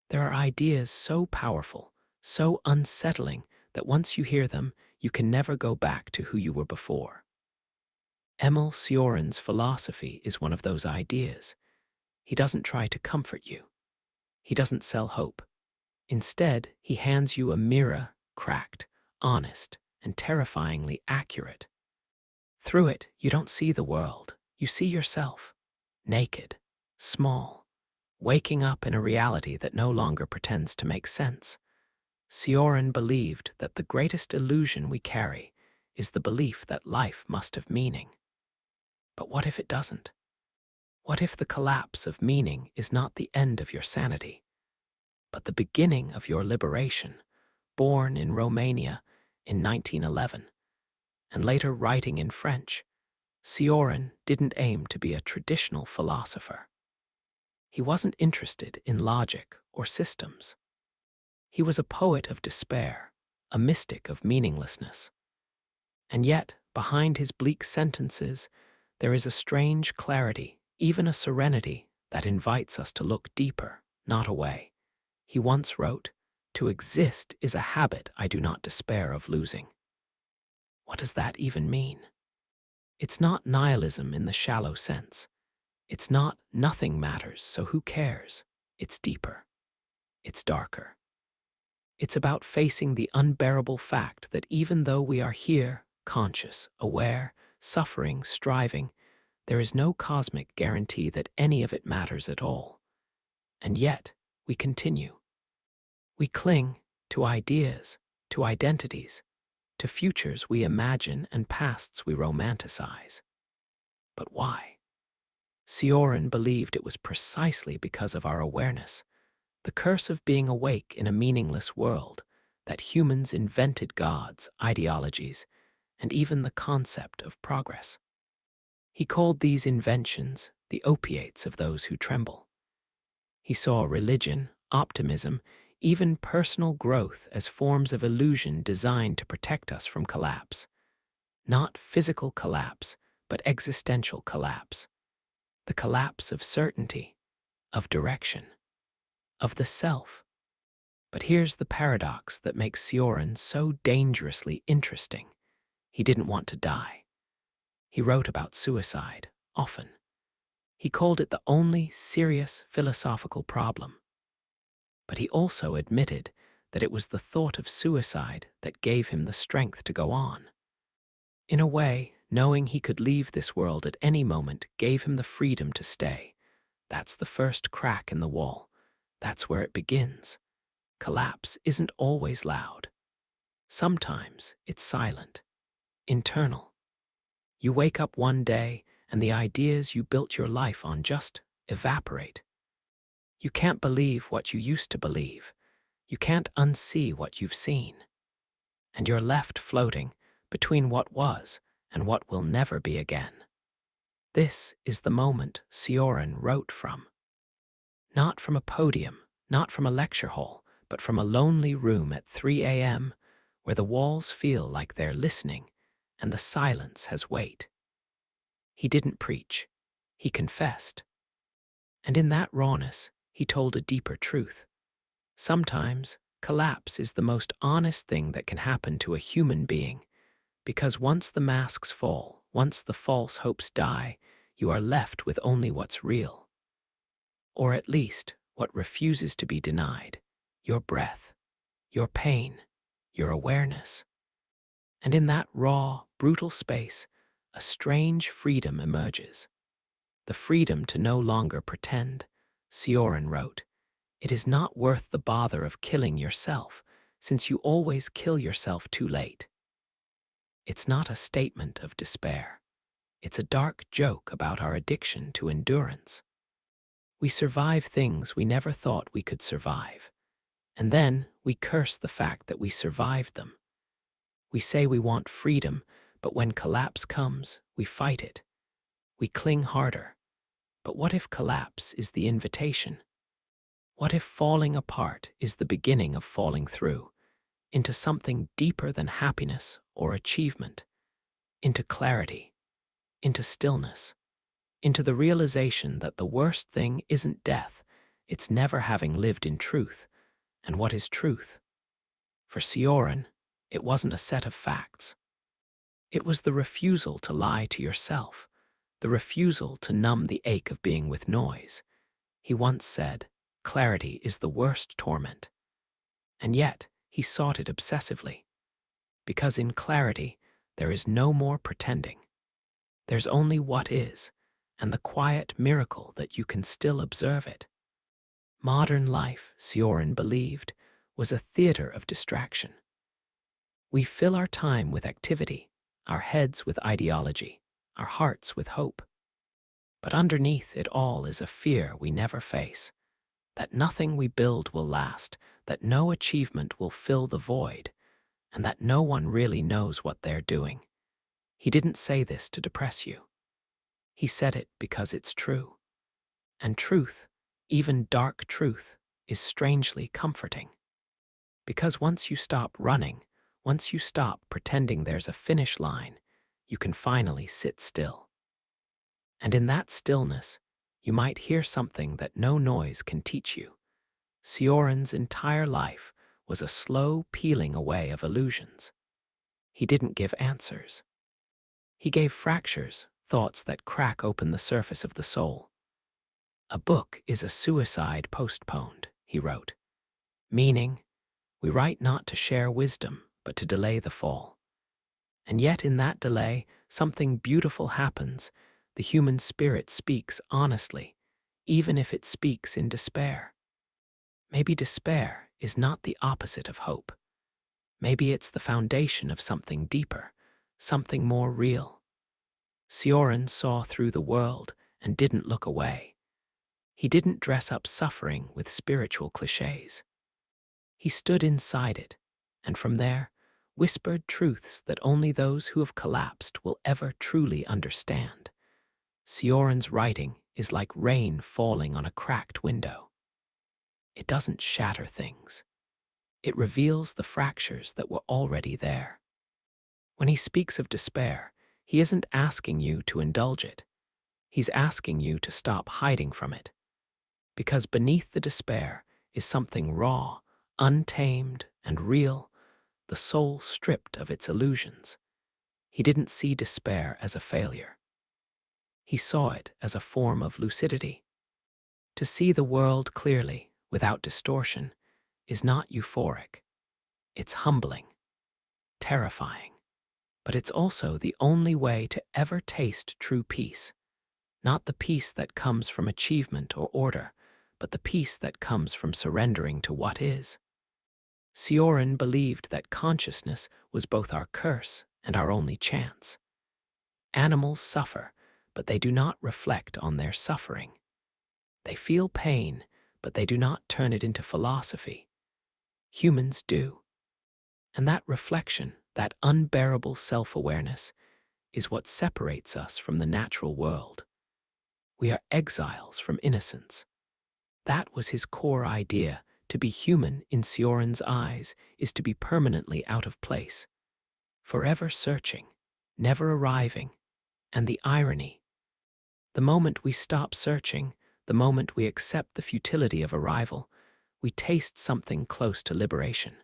There are ideas so powerful, so unsettling, that once you hear them, you can never go back to who you were before. Emil Cioran's philosophy is one of those ideas. He doesn't try to comfort you. He doesn't sell hope. Instead, he hands you a mirror, cracked, honest, and terrifyingly accurate. Through it, you don't see the world. You see yourself, naked, small, waking up in a reality that no longer pretends to make sense. Cioran believed that the greatest illusion we carry is the belief that life must have meaning. But what if it doesn't? What if the collapse of meaning is not the end of your sanity, but the beginning of your liberation? Born in Romania in 1911, and later writing in French, Cioran didn't aim to be a traditional philosopher. He wasn't interested in logic or systems. He was a poet of despair, a mystic of meaninglessness. And yet, behind his bleak sentences, there is a strange clarity, even a serenity, that invites us to look deeper, not away. He once wrote, "To exist is a habit I do not despair of losing." What does that even mean? It's not nihilism in the shallow sense. It's not nothing matters, so who cares? It's deeper. It's darker. It's about facing the unbearable fact that even though we are here, conscious, aware, suffering, striving, there is no cosmic guarantee that any of it matters at all. And yet, we continue. We cling to ideas, to identities, to futures we imagine and pasts we romanticize. But why? Cioran believed it was precisely because of our awareness, the curse of being awake in a meaningless world, that humans invented gods, ideologies, and even the concept of progress. He called these inventions the opiates of those who tremble. He saw religion, optimism, even personal growth as forms of illusion designed to protect us from collapse. Not physical collapse, but existential collapse. The collapse of certainty, of direction, of the self. But here's the paradox that makes Cioran so dangerously interesting. He didn't want to die. He wrote about suicide, often. He called it the only serious philosophical problem. But he also admitted that it was the thought of suicide that gave him the strength to go on. In a way, knowing he could leave this world at any moment gave him the freedom to stay. That's the first crack in the wall. That's where it begins. Collapse isn't always loud. Sometimes it's silent, internal. You wake up one day and the ideas you built your life on just evaporate. You can't believe what you used to believe. You can't unsee what you've seen. And you're left floating between what was and what will never be again. This is the moment Cioran wrote from. Not from a podium, not from a lecture hall, but from a lonely room at 3 a.m. where the walls feel like they're listening and the silence has weight. He didn't preach. He confessed. And in that rawness, he told a deeper truth. Sometimes, collapse is the most honest thing that can happen to a human being, because once the masks fall, once the false hopes die, you are left with only what's real. Or at least, what refuses to be denied: your breath, your pain, your awareness. And in that raw, brutal space, a strange freedom emerges. The freedom to no longer pretend. Cioran wrote, "It is not worth the bother of killing yourself, since you always kill yourself too late." It's not a statement of despair. It's a dark joke about our addiction to endurance. We survive things we never thought we could survive, and then we curse the fact that we survived them. We say we want freedom, but when collapse comes, we fight it. We cling harder. But what if collapse is the invitation? What if falling apart is the beginning of falling through, into something deeper than happiness or achievement, into clarity, into stillness, into the realization that the worst thing isn't death, It's never having lived in truth. And what is truth? For Cioran, it wasn't a set of facts. It was the refusal to lie to yourself, the refusal to numb the ache of being with noise. He once said, "Clarity is the worst torment." And yet, he sought it obsessively. Because in clarity, there is no more pretending. There's only what is, and the quiet miracle that you can still observe it. Modern life, Cioran believed, was a theater of distraction. We fill our time with activity, our heads with ideology, our hearts with hope. But underneath it all is a fear we never face, that nothing we build will last, that no achievement will fill the void, and that no one really knows what they're doing. He didn't say this to depress you. He said it because it's true. And truth, even dark truth, is strangely comforting. Because once you stop running, once you stop pretending there's a finish line, you can finally sit still. And in that stillness, you might hear something that no noise can teach you. Cioran's entire life was a slow peeling away of illusions. He didn't give answers. He gave fractures, thoughts that crack open the surface of the soul. "A book is a suicide postponed," he wrote. Meaning, we write not to share wisdom, but to delay the fall. And yet in that delay, something beautiful happens. The human spirit speaks honestly, even if it speaks in despair. Maybe despair is not the opposite of hope. Maybe it's the foundation of something deeper, something more real. Cioran saw through the world and didn't look away. He didn't dress up suffering with spiritual cliches. He stood inside it, and from there, whispered truths that only those who have collapsed will ever truly understand. Cioran's writing is like rain falling on a cracked window. It doesn't shatter things. It reveals the fractures that were already there. When he speaks of despair, he isn't asking you to indulge it. He's asking you to stop hiding from it. Because beneath the despair is something raw, untamed, and real, the soul stripped of its illusions. He didn't see despair as a failure. He saw it as a form of lucidity. To see the world clearly, without distortion, is not euphoric. It's humbling, terrifying. But it's also the only way to ever taste true peace. Not the peace that comes from achievement or order, but the peace that comes from surrendering to what is. Cioran believed that consciousness was both our curse and our only chance. Animals suffer, but they do not reflect on their suffering. They feel pain, but they do not turn it into philosophy. Humans do. And that reflection, that unbearable self-awareness, is what separates us from the natural world. We are exiles from innocence. That was his core idea. To be human in Cioran's eyes is to be permanently out of place, forever searching, never arriving. And the irony, the moment we stop searching, the moment we accept the futility of arrival, we taste something close to liberation.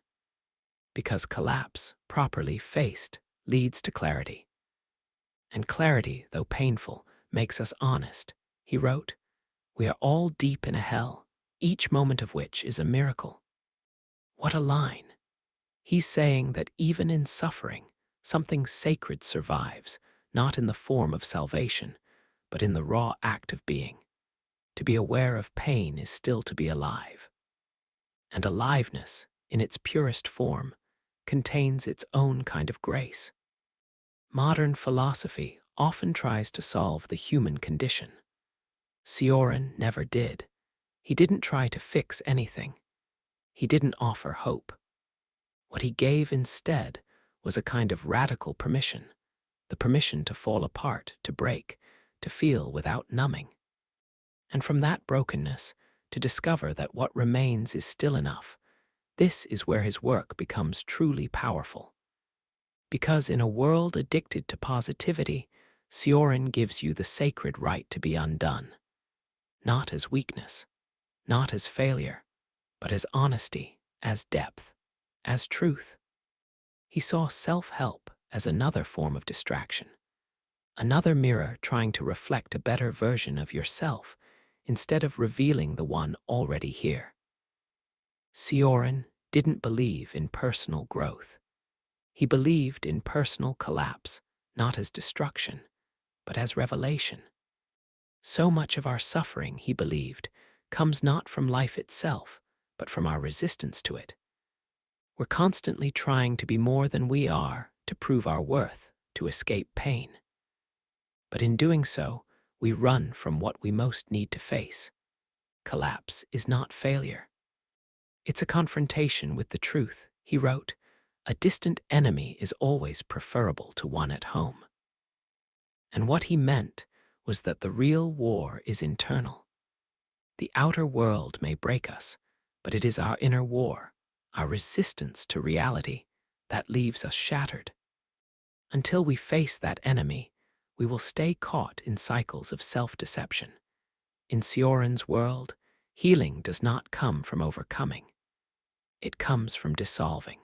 Because collapse, properly faced, leads to clarity. And clarity, though painful, makes us honest. He wrote, "We are all deep in a hell, each moment of which is a miracle." What a line! He's saying that even in suffering, something sacred survives, not in the form of salvation, but in the raw act of being. To be aware of pain is still to be alive. And aliveness, in its purest form, contains its own kind of grace. Modern philosophy often tries to solve the human condition. Cioran never did. He didn't try to fix anything. He didn't offer hope. What he gave instead was a kind of radical permission, the permission to fall apart, to break, to feel without numbing. And from that brokenness, to discover that what remains is still enough. This is where his work becomes truly powerful. Because in a world addicted to positivity, Cioran gives you the sacred right to be undone. Not as weakness, not as failure, but as honesty, as depth, as truth. He saw self-help as another form of distraction, another mirror trying to reflect a better version of yourself instead of revealing the one already here. Cioran didn't believe in personal growth. He believed in personal collapse, not as destruction, but as revelation. So much of our suffering, he believed, comes not from life itself, but from our resistance to it. We're constantly trying to be more than we are, to prove our worth, to escape pain. But in doing so, we run from what we most need to face. Collapse is not failure. It's a confrontation with the truth. He wrote, "A distant enemy is always preferable to one at home." And what he meant was that the real war is internal. The outer world may break us, but it is our inner war, our resistance to reality, that leaves us shattered. Until we face that enemy, we will stay caught in cycles of self-deception. In Cioran's world, healing does not come from overcoming. It comes from dissolving,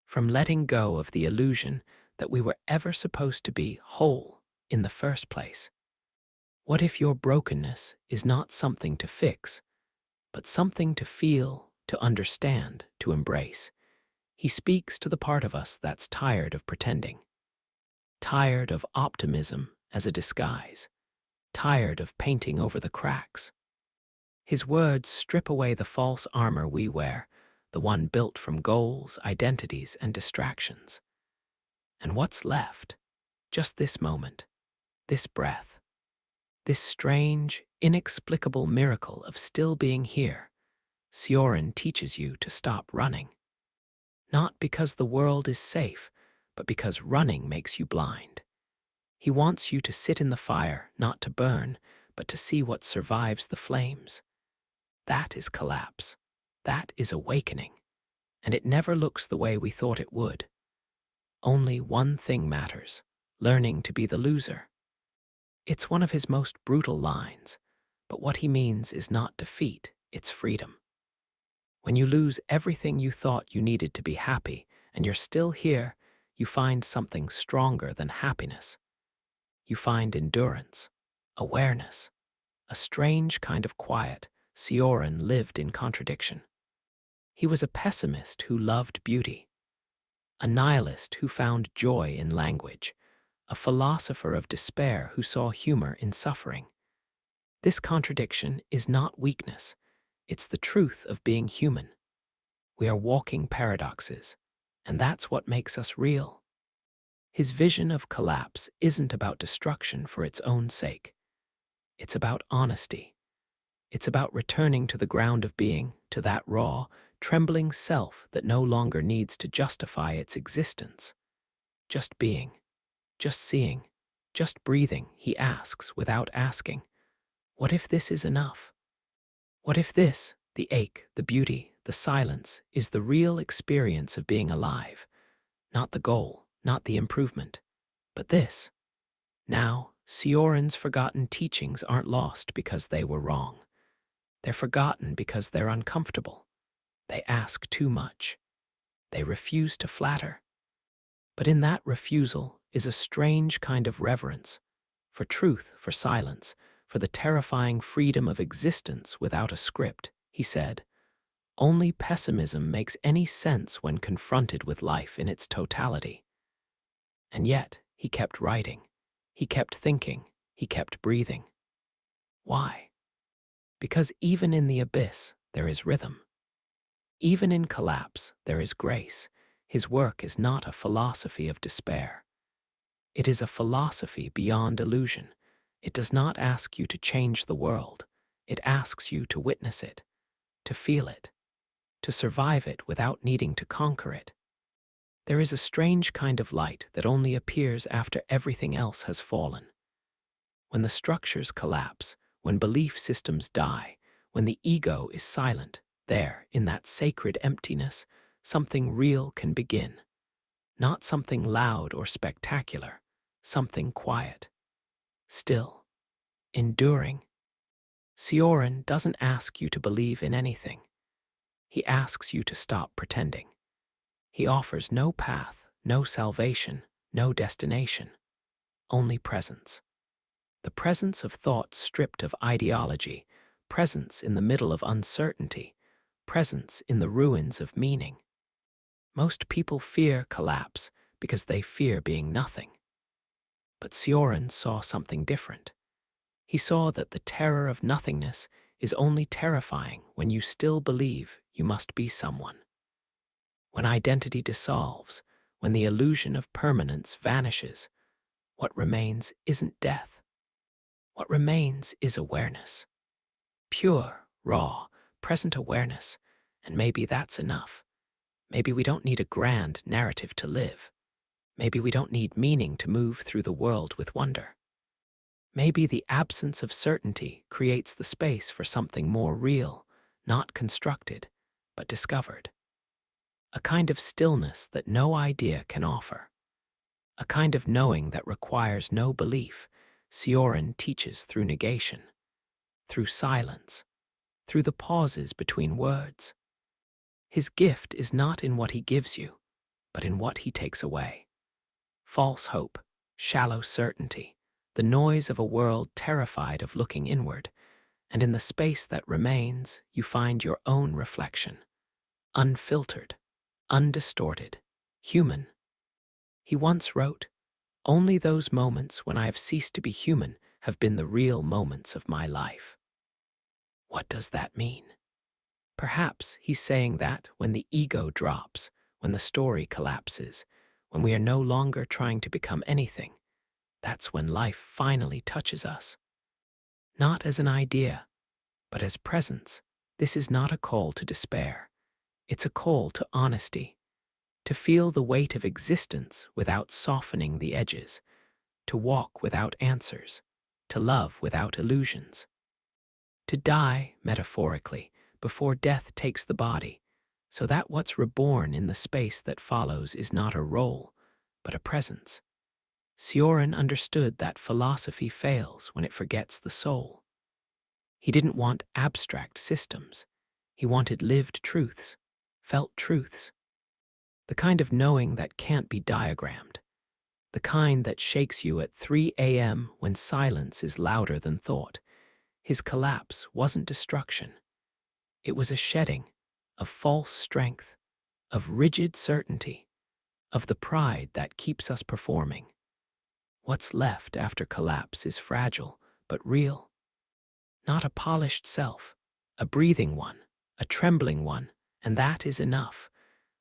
from letting go of the illusion that we were ever supposed to be whole in the first place. What if your brokenness is not something to fix, but something to feel, to understand, to embrace? He speaks to the part of us that's tired of pretending, tired of optimism as a disguise, tired of painting over the cracks. His words strip away the false armor we wear, the one built from goals, identities, and distractions. And what's left? Just this moment, this breath, this strange, inexplicable miracle of still being here. Cioran teaches you to stop running. Not because the world is safe, but because running makes you blind. He wants you to sit in the fire, not to burn, but to see what survives the flames. That is collapse. That is awakening. And it never looks the way we thought it would. Only one thing matters: learning to be the loser. It's one of his most brutal lines, but what he means is not defeat, it's freedom. When you lose everything you thought you needed to be happy, and you're still here, you find something stronger than happiness. You find endurance, awareness, a strange kind of quiet. Cioran lived in contradiction. He was a pessimist who loved beauty, a nihilist who found joy in language, a philosopher of despair who saw humor in suffering. This contradiction is not weakness, it's the truth of being human. We are walking paradoxes, and that's what makes us real. His vision of collapse isn't about destruction for its own sake. It's about honesty. It's about returning to the ground of being, to that raw, trembling self that no longer needs to justify its existence. Just being, just seeing, just breathing, he asks without asking. What if this is enough? What if this, the ache, the beauty, the silence, is the real experience of being alive? Not the goal, not the improvement, but this. Now, Cioran's forgotten teachings aren't lost because they were wrong. They're forgotten because they're uncomfortable. They ask too much. They refuse to flatter. But in that refusal is a strange kind of reverence for truth, for silence, for the terrifying freedom of existence without a script. He said, "Only pessimism makes any sense when confronted with life in its totality." And yet, he kept writing. He kept thinking. He kept breathing. Why? Because even in the abyss, there is rhythm. Even in collapse, there is grace. His work is not a philosophy of despair. It is a philosophy beyond illusion. It does not ask you to change the world. It asks you to witness it, to feel it, to survive it without needing to conquer it. There is a strange kind of light that only appears after everything else has fallen. When the structures collapse, when belief systems die, when the ego is silent, there, in that sacred emptiness, something real can begin. Not something loud or spectacular, something quiet, still, enduring. Cioran doesn't ask you to believe in anything. He asks you to stop pretending. He offers no path, no salvation, no destination, only presence. The presence of thought stripped of ideology, presence in the middle of uncertainty, presence in the ruins of meaning. Most people fear collapse because they fear being nothing. But Cioran saw something different. He saw that the terror of nothingness is only terrifying when you still believe you must be someone. When identity dissolves, when the illusion of permanence vanishes, what remains isn't death. What remains is awareness. Pure, raw, present awareness, and maybe that's enough. Maybe we don't need a grand narrative to live. Maybe we don't need meaning to move through the world with wonder. Maybe the absence of certainty creates the space for something more real, not constructed, but discovered. A kind of stillness that no idea can offer. A kind of knowing that requires no belief. Cioran teaches through negation, through silence, through the pauses between words. His gift is not in what he gives you, but in what he takes away. False hope, shallow certainty, the noise of a world terrified of looking inward, and in the space that remains, you find your own reflection, unfiltered, undistorted, human. He once wrote, "Only those moments when I have ceased to be human have been the real moments of my life." What does that mean? Perhaps he's saying that when the ego drops, when the story collapses, when we are no longer trying to become anything, that's when life finally touches us. Not as an idea, but as presence. This is not a call to despair. It's a call to honesty, to feel the weight of existence without softening the edges, to walk without answers, to love without illusions, to die, metaphorically, before death takes the body, so that what's reborn in the space that follows is not a role, but a presence. Cioran understood that philosophy fails when it forgets the soul. He didn't want abstract systems. He wanted lived truths, felt truths. The kind of knowing that can't be diagrammed. The kind that shakes you at 3 a.m. when silence is louder than thought. His collapse wasn't destruction. It was a shedding of false strength, of rigid certainty, of the pride that keeps us performing. What's left after collapse is fragile, but real. Not a polished self, a breathing one, a trembling one, and that is enough.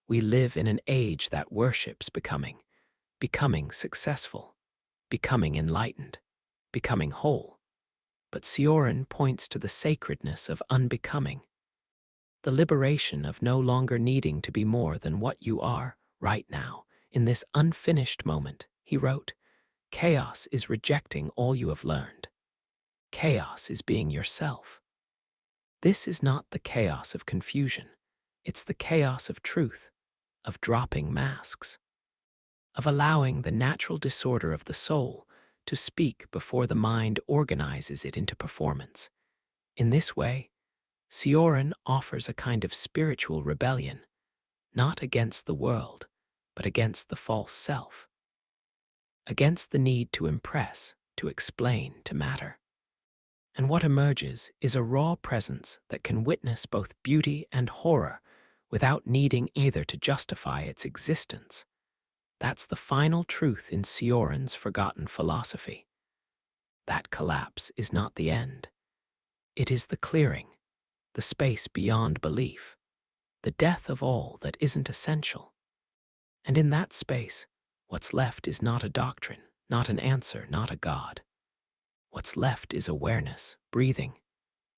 We live in an age that worships becoming, becoming successful, becoming enlightened, becoming whole. But Cioran points to the sacredness of unbecoming, the liberation of no longer needing to be more than what you are right now. In this unfinished moment, he wrote, "Chaos is rejecting all you have learned. Chaos is being yourself." This is not the chaos of confusion. It's the chaos of truth, of dropping masks, of allowing the natural disorder of the soul to speak before the mind organizes it into performance. In this way, Cioran offers a kind of spiritual rebellion, not against the world, but against the false self, against the need to impress, to explain, to matter. And what emerges is a raw presence that can witness both beauty and horror without needing either to justify its existence. That's the final truth in Cioran's forgotten philosophy. That collapse is not the end. It is the clearing, the space beyond belief, the death of all that isn't essential. And in that space, what's left is not a doctrine, not an answer, not a God. What's left is awareness, breathing,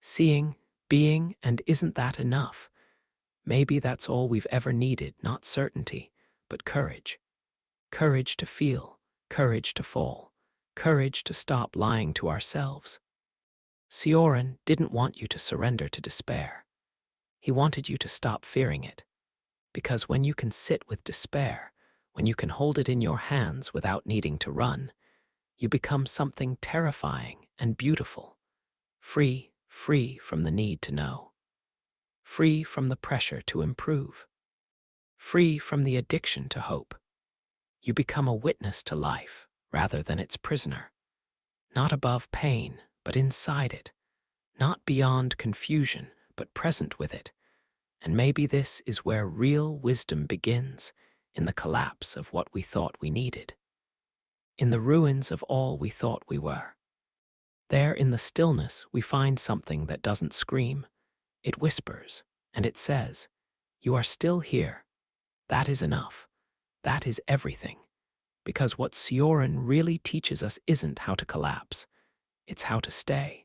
seeing, being, and isn't that enough? Maybe that's all we've ever needed, not certainty, but courage. Courage to feel, courage to fall, courage to stop lying to ourselves. Cioran didn't want you to surrender to despair. He wanted you to stop fearing it. Because when you can sit with despair, when you can hold it in your hands without needing to run, you become something terrifying and beautiful, free free from the need to know, free from the pressure to improve, free from the addiction to hope. You become a witness to life rather than its prisoner, not above pain, but inside it, not beyond confusion, but present with it. And maybe this is where real wisdom begins, in the collapse of what we thought we needed, in the ruins of all we thought we were. There in the stillness, we find something that doesn't scream. It whispers, and it says, "You are still here. That is enough. That is everything." Because what Cioran really teaches us isn't how to collapse, it's how to stay.